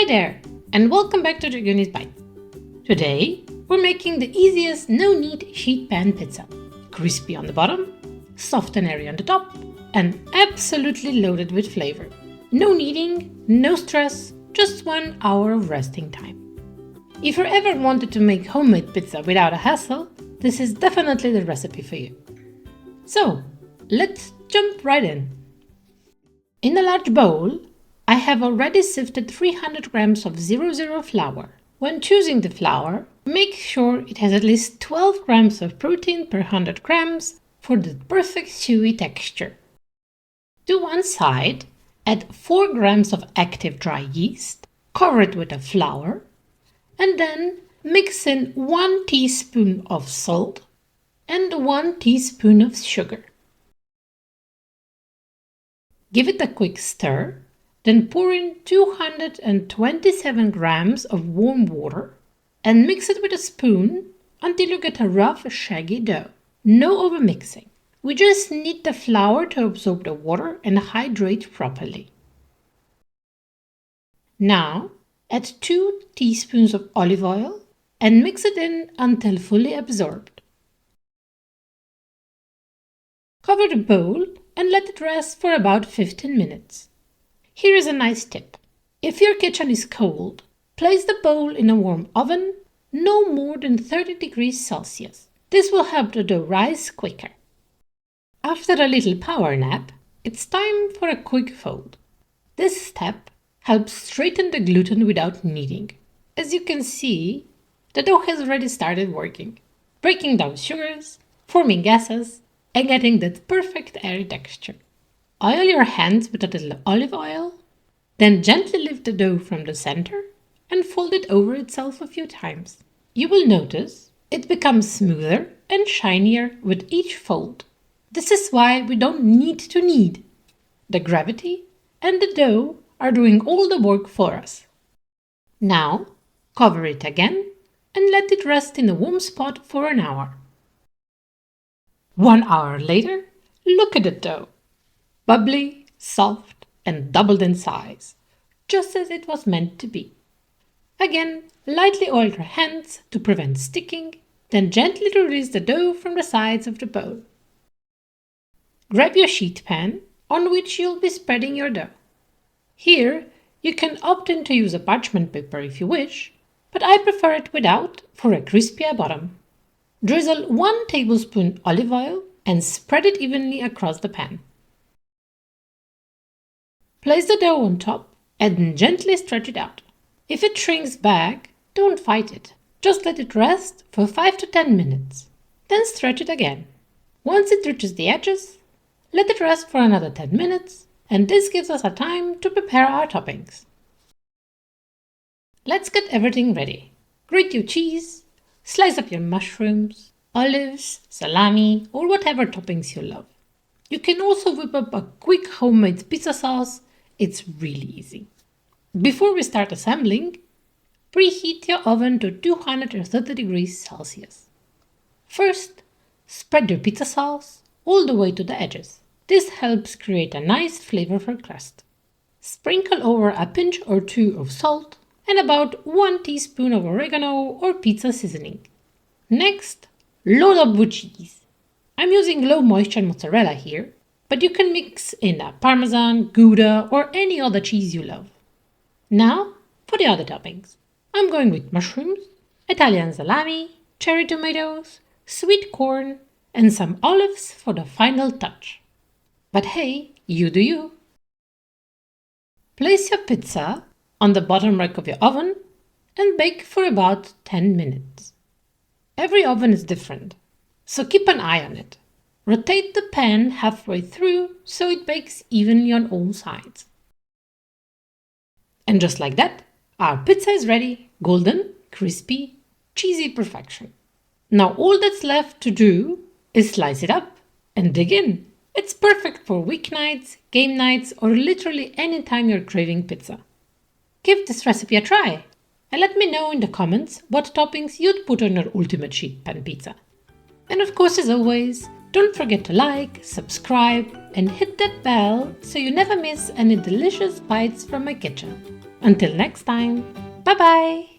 there, and welcome back to Dragoony's Bite. Today, we're making the easiest no-knead sheet pan pizza. Crispy on the bottom, soft and airy on the top, and absolutely loaded with flavor. No kneading, no stress, just 1 hour of resting time. If you ever wanted to make homemade pizza without a hassle, this is definitely the recipe for you. So, let's jump right in. In a large bowl, I have already sifted 300 grams of 00 flour. When choosing the flour, make sure it has at least 12 grams of protein per 100 grams for the perfect chewy texture. To one side, add 4 grams of active dry yeast, cover it with a flour, and then mix in 1 teaspoon of salt and 1 teaspoon of sugar. Give it a quick stir, then pour in 227 grams of warm water and mix it with a spoon until you get a rough, shaggy dough. No overmixing. We just need the flour to absorb the water and hydrate properly. Now, add 2 teaspoons of olive oil and mix it in until fully absorbed. Cover the bowl and let it rest for about 15 minutes. Here is a nice tip. If your kitchen is cold, place the bowl in a warm oven, no more than 30 degrees Celsius. This will help the dough rise quicker. After a little power nap, it's time for a quick fold. This step helps straighten the gluten without kneading. As you can see, the dough has already started working, breaking down sugars, forming gases, and getting that perfect airy texture. Oil your hands with a little olive oil, then gently lift the dough from the center and fold it over itself a few times. You will notice it becomes smoother and shinier with each fold. This is why we don't need to knead. The gravity and the dough are doing all the work for us. Now, cover it again and let it rest in a warm spot for an hour. 1 hour later, look at the dough. Bubbly, soft, and doubled in size, just as it was meant to be. Again, lightly oil your hands to prevent sticking, then gently release the dough from the sides of the bowl. Grab your sheet pan on which you'll be spreading your dough. Here, you can opt in to use a parchment paper if you wish, but I prefer it without for a crispier bottom. Drizzle 1 tablespoon olive oil and spread it evenly across the pan. Place the dough on top and then gently stretch it out. If it shrinks back, don't fight it. Just let it rest for 5 to 10 minutes. Then stretch it again. Once it reaches the edges, let it rest for another 10 minutes, and this gives us a time to prepare our toppings. Let's get everything ready. Grate your cheese, slice up your mushrooms, olives, salami, or whatever toppings you love. You can also whip up a quick homemade pizza sauce. It's really easy. Before we start assembling, preheat your oven to 230 degrees Celsius. First, spread your pizza sauce all the way to the edges. This helps create a nice flavorful crust. Sprinkle over a pinch or 2 of salt and about 1 teaspoon of oregano or pizza seasoning. Next, load up with cheese. I'm using low moisture mozzarella here, but you can mix in a Parmesan, Gouda, or any other cheese you love. Now, for the other toppings. I'm going with mushrooms, Italian salami, cherry tomatoes, sweet corn, and some olives for the final touch. But hey, you do you. Place your pizza on the bottom rack of your oven and bake for about 10 minutes. Every oven is different, so keep an eye on it. Rotate the pan halfway through so it bakes evenly on all sides. And just like that, our pizza is ready, golden, crispy, cheesy perfection. Now all that's left to do is slice it up and dig in. It's perfect for weeknights, game nights, or literally any time you're craving pizza. Give this recipe a try and let me know in the comments what toppings you'd put on your ultimate sheet pan pizza. And of course, as always, don't forget to like, subscribe, and hit that bell so you never miss any delicious bites from my kitchen. Until next time, bye bye!